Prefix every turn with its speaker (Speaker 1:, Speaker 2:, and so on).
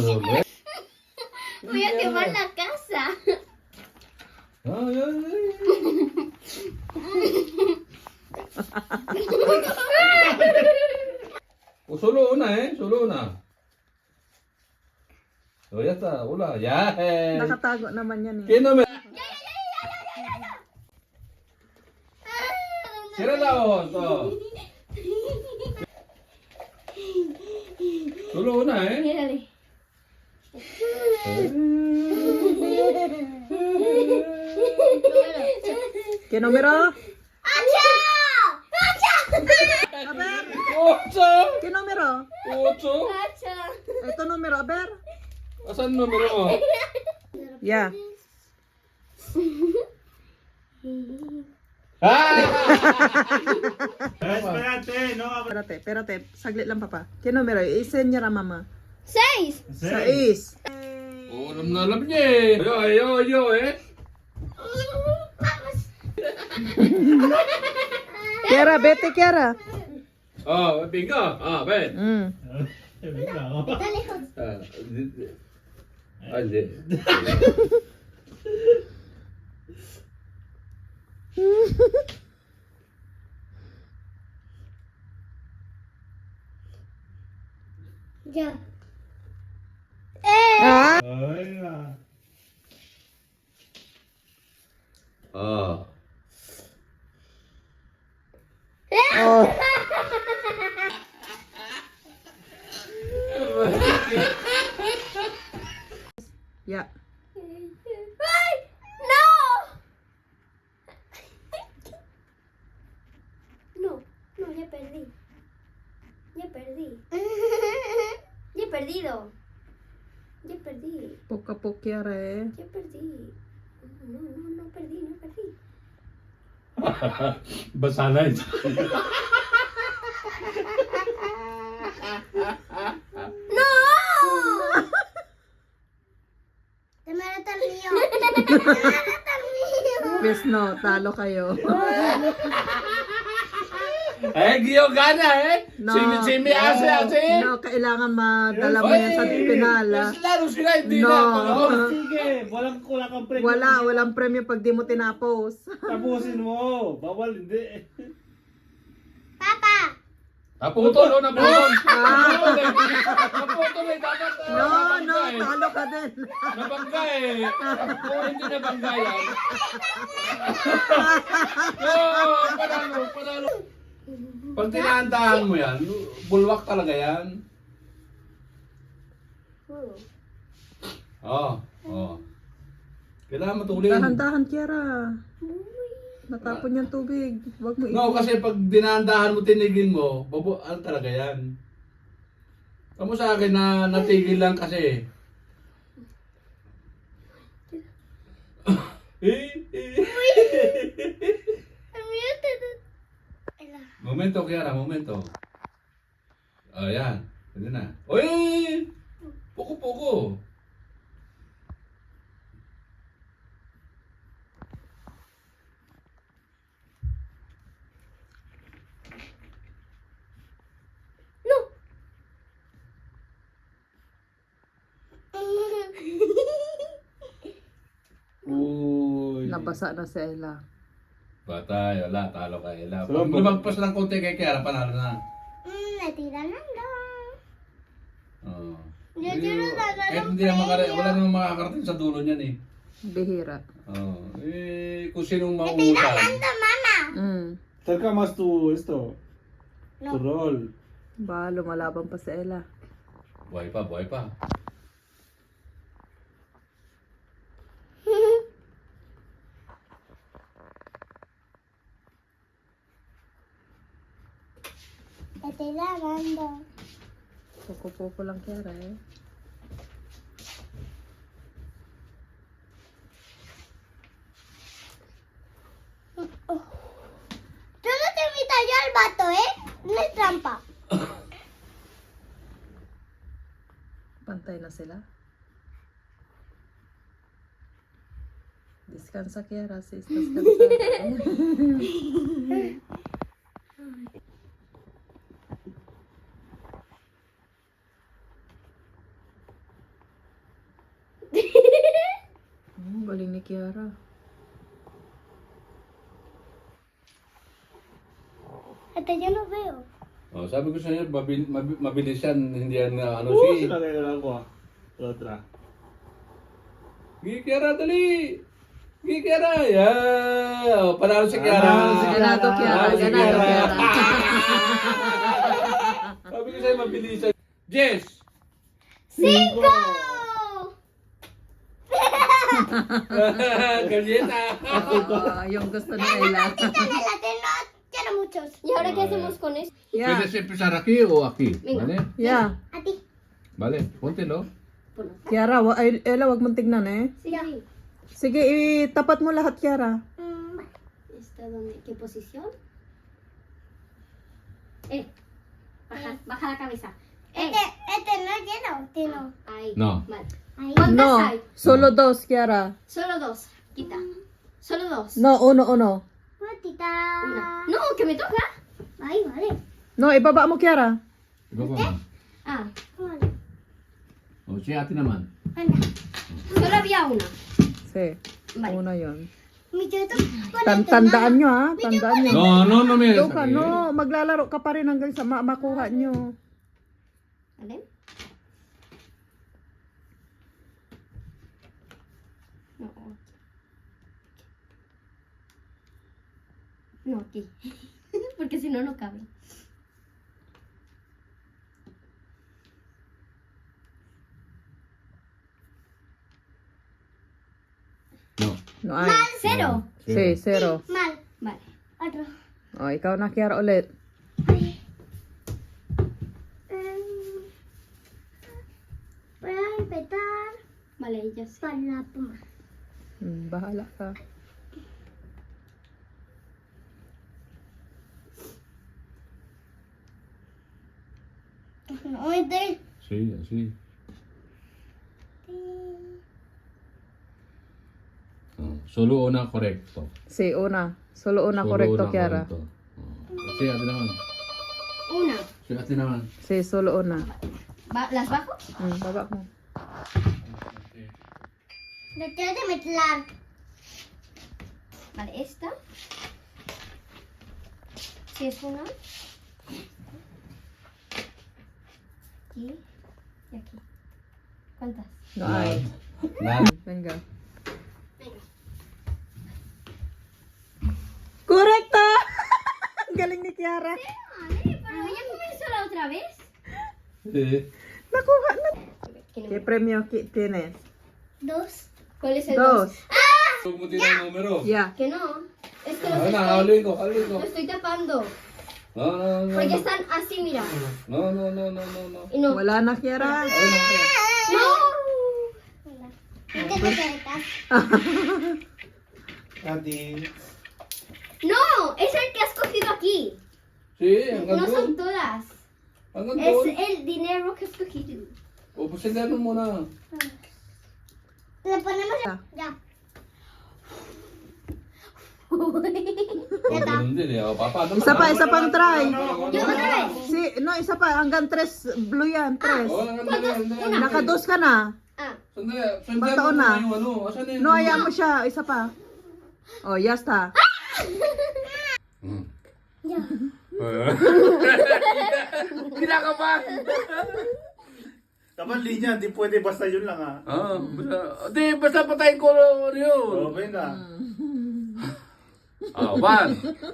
Speaker 1: hombre.
Speaker 2: Voy a quemar la casa.
Speaker 1: Ay, ay, ay. Oh, solo una, ¿eh? Solo una. Oh, ya está. Hola, ya.
Speaker 3: Nakatago naman yan eh.
Speaker 1: ¿Quién no me...? Cierra la voz. Oh. Solo una, ¿eh?
Speaker 2: Mírale.
Speaker 3: ¿Qué número?
Speaker 2: ¡Acha! ¡Acha!
Speaker 3: A ver,
Speaker 1: Ocho.
Speaker 3: ¿qué número?
Speaker 1: Ocho.
Speaker 2: ¡Acha!
Speaker 3: Ito numero, a ver.
Speaker 1: Asan numero mo?
Speaker 3: Yeah.
Speaker 1: Ah!
Speaker 4: Espérate, no.
Speaker 3: Espérate. Saglit lang, papa. ¿Qué número? I-send niya ra, mama.
Speaker 2: 6.
Speaker 3: 6.
Speaker 1: Oh, alam niya eh. Ayo, eh.
Speaker 3: Kiara, vete, Kiara.
Speaker 1: Oh, bingo. Ah, Ben.
Speaker 4: Bigla ako.
Speaker 2: Está lejos.
Speaker 1: Hindi.
Speaker 2: Ya.
Speaker 3: Ah.
Speaker 4: Ay,
Speaker 1: Ah.
Speaker 3: Oh. Yeah.
Speaker 2: ¡Ay! ¡No! No, ya perdí. Ya perdí. Ya he perdido. Ya perdí.
Speaker 3: Poco a poco, Kiara eh.
Speaker 2: Ya perdí. No perdí.
Speaker 1: Basa na ito.
Speaker 2: ¡No! Tamarata el mío. Tamarata el mío.
Speaker 3: Please no, talo kayo.
Speaker 1: Eh, giyo gana eh.
Speaker 3: No.
Speaker 1: Simi ase.
Speaker 3: No, kailangan madala mo yan sa final.
Speaker 1: Mas laro sila, hindi
Speaker 3: No.
Speaker 1: na.
Speaker 4: sige, wala kang premyo.
Speaker 3: Walang premyo pag di mo tinapos.
Speaker 4: Tapusin mo. Bawal, hindi.
Speaker 2: Papa.
Speaker 1: Naputol, naputol. Naputol eh, dapat.
Speaker 3: No, talo ka din.
Speaker 1: Nabangga eh. Kung hindi nabangga yan. No, panalo. Pag tinaandahan mo yan, bulwak talaga yan. Oh. Kailangan matulin.
Speaker 3: Dahan-dahan, Kiara. Natapon yung tubig. Huwag mo
Speaker 1: No, kasi pag dinaandahan mo, tinigil mo, ano talaga yan. Kamu sa akin na natigil lang kasi. Momento, Kiara, momento. Ayan, pwede na. Uy! Puko-puko. Uy.
Speaker 3: Nabasa na si Ella.
Speaker 1: Batay, wala, talo ka Ella.
Speaker 4: So,
Speaker 1: Pag lumagpas lang konti kay Kiara, panalo na.
Speaker 2: Natira lang daw.
Speaker 1: Oh.
Speaker 2: Kahit
Speaker 1: hindi na wala namang makakarating sa dulo niyan eh.
Speaker 3: Bihira.
Speaker 1: Oh. Kung sinong mauutan.
Speaker 2: Mama.
Speaker 4: Cerca más tu esto.
Speaker 2: No.
Speaker 4: Tu rol.
Speaker 3: Ba, lumalaban pa si Ella.
Speaker 1: Buhay pa.
Speaker 2: Natira lang daw.
Speaker 3: Puko-puko lang, Kiara eh.
Speaker 2: Yo no te invito yo al vato, ¿eh? No es trampa.
Speaker 3: Pantay na sila. Descansa, Kiara, sis. Descansa. Kiara.
Speaker 2: Hasta yo no veo.
Speaker 1: Oh, sabi ko sa inyo, mabilis yan, hindi yan ano
Speaker 4: Oo,
Speaker 1: si...
Speaker 4: sila kayo lang ko. Otra.
Speaker 1: Kiara, dali! Kiara! Yeah! Oh, panalo si Kiara!
Speaker 4: Panalo si Kiara.
Speaker 3: Ganado Kiara.
Speaker 1: Panalo si
Speaker 3: Ganado
Speaker 1: Kiara.
Speaker 3: Kiara.
Speaker 1: Sabi ko sa'yo, mabilis yan. Jess!
Speaker 2: 5.
Speaker 1: Galleta!
Speaker 3: Oo, yung gusto ni Ella.
Speaker 2: Canela, tiene muchos. ¿Y ahora qué hacemos con eso?
Speaker 3: Yeah.
Speaker 1: ¿Puedes empezar aquí o aquí?
Speaker 2: Venga.
Speaker 1: ¿Vale?
Speaker 3: Yeah.
Speaker 2: A ti.
Speaker 1: Vale, póntelo.
Speaker 3: Kiara, Ella, wag mong tignan eh.
Speaker 2: Sí.
Speaker 3: Sige, itapat mo lahat, Kiara.
Speaker 5: ¿Está donde? ¿Qué posición? Baja la cabeza.
Speaker 2: Este no es lleno. Este no.
Speaker 5: Ahí.
Speaker 1: No.
Speaker 5: Vale.
Speaker 2: Ahí.
Speaker 5: ¿Cuántas
Speaker 3: No,
Speaker 5: hay?
Speaker 3: solo dos, Kiara.
Speaker 5: Solo 2. Quita. Solo 2.
Speaker 3: No, uno.
Speaker 2: Matita.
Speaker 5: Una. No, que me toca.
Speaker 2: Ahí, vale.
Speaker 3: No, ibaba mo, Kiara.
Speaker 1: Iba pa.
Speaker 5: Ah,
Speaker 2: Vale.
Speaker 1: O, si ate naman.
Speaker 2: Anda.
Speaker 5: solo había una.
Speaker 3: Si,
Speaker 5: Vale.
Speaker 3: una yun.
Speaker 2: Mi chuto.
Speaker 3: Tandaan nyo ha, tandaan nyo.
Speaker 1: No, me
Speaker 3: Ito ka, no, maglalaro ka pa rin hanggang sa makuha nyo.
Speaker 5: ¿Vale? No. No, aquí. Porque si no, no cabe.
Speaker 1: No.
Speaker 3: No, ay.
Speaker 5: Cero.
Speaker 3: Si, zero.
Speaker 2: Mal.
Speaker 5: Vale.
Speaker 2: Otro.
Speaker 3: O, ikaw na, Kiara, ulit.
Speaker 2: Voy a empezar
Speaker 5: Vale, ya sé.
Speaker 2: con la pluma.
Speaker 3: Bahala ka.
Speaker 2: No, este.
Speaker 1: Sí, así. Oh, solo una correcto.
Speaker 3: Si, una. Solo una, correcto, Kiara.
Speaker 1: correcto. Oh. Si ate naman.
Speaker 5: Una.
Speaker 1: Si ate naman.
Speaker 3: Si, solo una.
Speaker 5: ¿Las bajo?
Speaker 3: Baba mo.
Speaker 2: Le tengo que mezclar.
Speaker 5: Vale, esta. Si es una. Aquí y aquí. ¿Cuántas?
Speaker 3: No, ay.
Speaker 1: None.
Speaker 3: Venga. Correcto! Ang galing ni Kiara.
Speaker 5: Pero ya comenzó la otra vez.
Speaker 1: Sí.
Speaker 3: Nakuha na.
Speaker 5: ¿Qué
Speaker 3: ¿Qué premio tienes?
Speaker 2: 2.
Speaker 5: ¿Cuál es el
Speaker 3: Dos.
Speaker 1: Huwag mo tinan ang numero.
Speaker 3: Yeah.
Speaker 5: Que no. Es que
Speaker 1: Ay,
Speaker 5: los
Speaker 1: nakahuli ko, huli ko.
Speaker 5: lo estoy tapando.
Speaker 1: No.
Speaker 5: Porque están así, mira.
Speaker 1: No.
Speaker 5: Y no.
Speaker 3: Wala na, Kiara.
Speaker 5: ¡No!
Speaker 2: ¿Qué te acercas?
Speaker 4: Ati.
Speaker 5: ¡No! Es el que has cogido aquí.
Speaker 1: Sí, hanggang
Speaker 5: No
Speaker 1: doon.
Speaker 5: son todas.
Speaker 1: Hanggang
Speaker 5: Es
Speaker 1: doon.
Speaker 5: el dinero que has cogido.
Speaker 1: O, pasilyanon mo na.
Speaker 2: Le ponemos ya.
Speaker 1: O, ganun din eh. O, papa, ano
Speaker 3: Isa pang try.
Speaker 5: Yo otra vez.
Speaker 3: No, isa pa. Hanggang 3 blue yan, 3.
Speaker 1: O, hanggang doon.
Speaker 3: Nakados ka na.
Speaker 5: Ah,
Speaker 1: Sandali, sandali
Speaker 3: Bataon
Speaker 1: mo
Speaker 3: na.
Speaker 1: yung ano. Asan na yun?
Speaker 3: No, hayaan mo siya. Isa pa. Oh, ya está.
Speaker 1: Hmm.
Speaker 2: Ya.
Speaker 1: Kinakabahan.
Speaker 4: Dapat linya, di pwede basta yun lang ha.
Speaker 1: Basta patayin ko yun.
Speaker 4: Oh, venga.
Speaker 1: 1, 2.